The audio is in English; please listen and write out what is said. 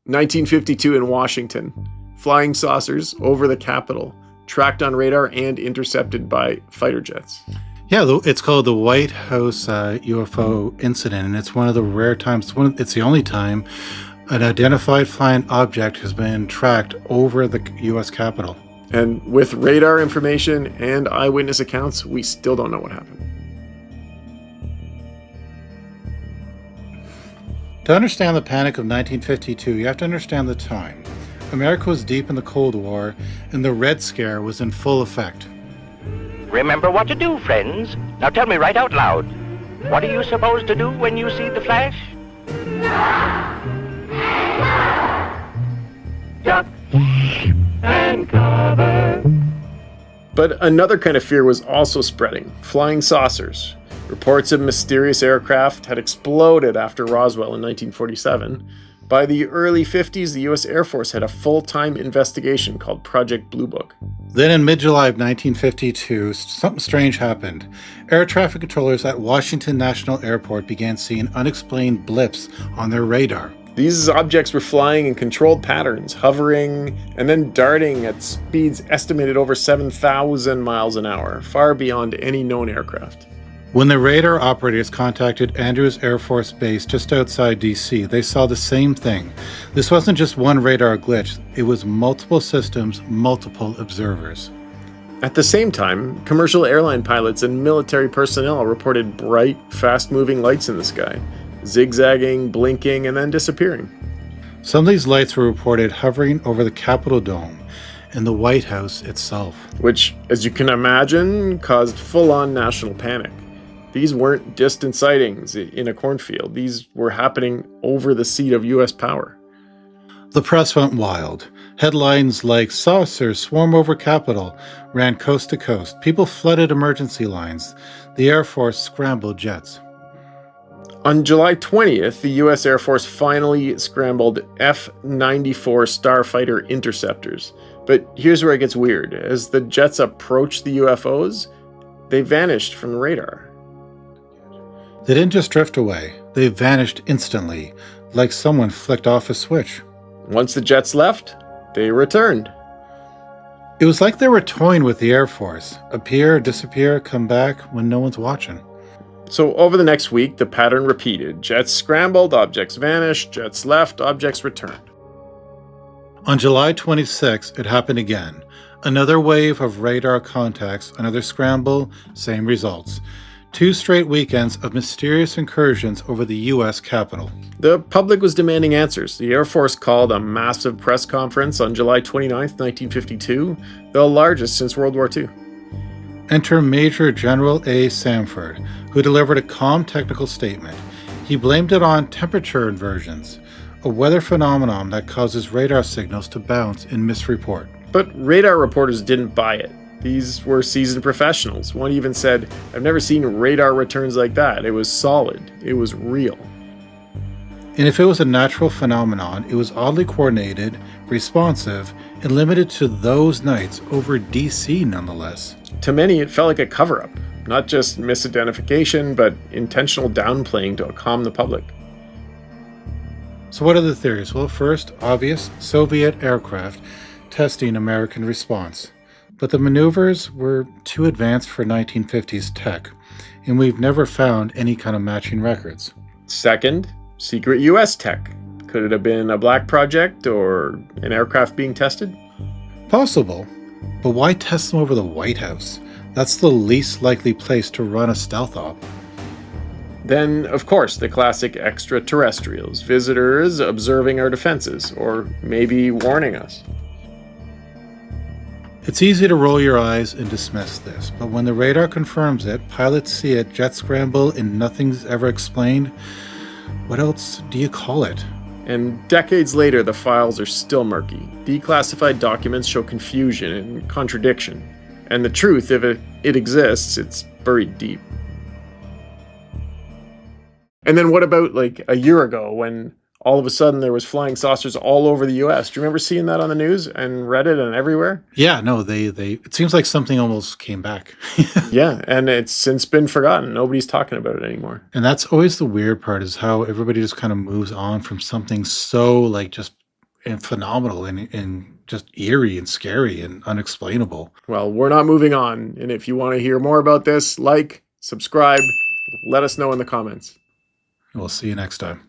1952 in Washington. Flying saucers over the Capitol, tracked on radar and intercepted by fighter jets. Yeah, it's called the White House UFO Incident, and it's one of the rare times, it's the only time an identified flying object has been tracked over the U.S. Capitol. And with radar information and eyewitness accounts, we still don't know what happened. To understand the panic of 1952, you have to understand the time. America was deep in the Cold War, and the Red Scare was in full effect. Remember what to do, friends. Now tell me right out loud. What are you supposed to do when you see the flash? Duck and cover. But another kind of fear was also spreading. Flying saucers. Reports of mysterious aircraft had exploded after Roswell in 1947. By the early 50s, the U.S. Air Force had a full-time investigation called Project Blue Book. Then in mid-July of 1952, something strange happened. Air traffic controllers at Washington National Airport began seeing unexplained blips on their radar. These objects were flying in controlled patterns, hovering and then darting at speeds estimated over 7,000 miles an hour, far beyond any known aircraft. When the radar operators contacted Andrews Air Force Base just outside D.C., they saw the same thing. This wasn't just one radar glitch, it was multiple systems, multiple observers. At the same time, commercial airline pilots and military personnel reported bright, fast-moving lights in the sky, zigzagging, blinking, and then disappearing. Some of these lights were reported hovering over the Capitol Dome and the White House itself. Which, as you can imagine, caused full-on national panic. These weren't distant sightings in a cornfield. These were happening over the seat of U.S. power. The press went wild. Headlines like "Saucers swarm over Capitol" ran coast to coast. People flooded emergency lines. The Air Force scrambled jets. On July 20th, the U.S. Air Force finally scrambled F-94 Starfighter interceptors. But here's where it gets weird. As the jets approached the UFOs, they vanished from the radar. They didn't just drift away. They vanished instantly, like someone flicked off a switch. Once the jets left, they returned. It was like they were toying with the Air Force. Appear, disappear, come back when no one's watching. So over the next week, the pattern repeated. Jets scrambled, objects vanished, jets left, objects returned. On July 26, it happened again. Another wave of radar contacts, another scramble, same results. 2 straight weekends of mysterious incursions over the U.S. Capitol. The public was demanding answers. The Air Force called a massive press conference on July 29, 1952, the largest since World War II. Enter Major General A. Samford, who delivered a calm technical statement. He blamed it on temperature inversions, a weather phenomenon that causes radar signals to bounce and misreport. But radar reporters didn't buy it. These were seasoned professionals. One even said, "I've never seen radar returns like that. It was solid. It was real." And if it was a natural phenomenon, it was oddly coordinated, responsive, and limited to those nights over D.C. nonetheless. To many, it felt like a cover-up. Not just misidentification, but intentional downplaying to calm the public. So what are the theories? Well, first, obvious, Soviet aircraft testing American response. But the maneuvers were too advanced for 1950s tech, and we've never found any kind of matching records. Second, secret U.S. tech. Could it have been a black project or an aircraft being tested? Possible, but why test them over the White House? That's the least likely place to run a stealth op. Then, of course, the classic extraterrestrials, visitors observing our defenses, or maybe warning us. It's easy to roll your eyes and dismiss this, but when the radar confirms it, pilots see it, jets scramble, and nothing's ever explained, what else do you call it? And decades later, the files are still murky. Declassified documents show confusion and contradiction. And the truth, if it exists, it's buried deep. And then what about like a year ago when all of a sudden there was flying saucers all over the U.S.? Do you remember seeing that on the news and Reddit and everywhere? Yeah, no, they it seems like something almost came back. Yeah, and it's since been forgotten. Nobody's talking about it anymore. And that's always the weird part, is how everybody just kind of moves on from something so like just and phenomenal and just eerie and scary and unexplainable. Well, we're not moving on. And if you want to hear more about this, like, subscribe, let us know in the comments. We'll see you next time.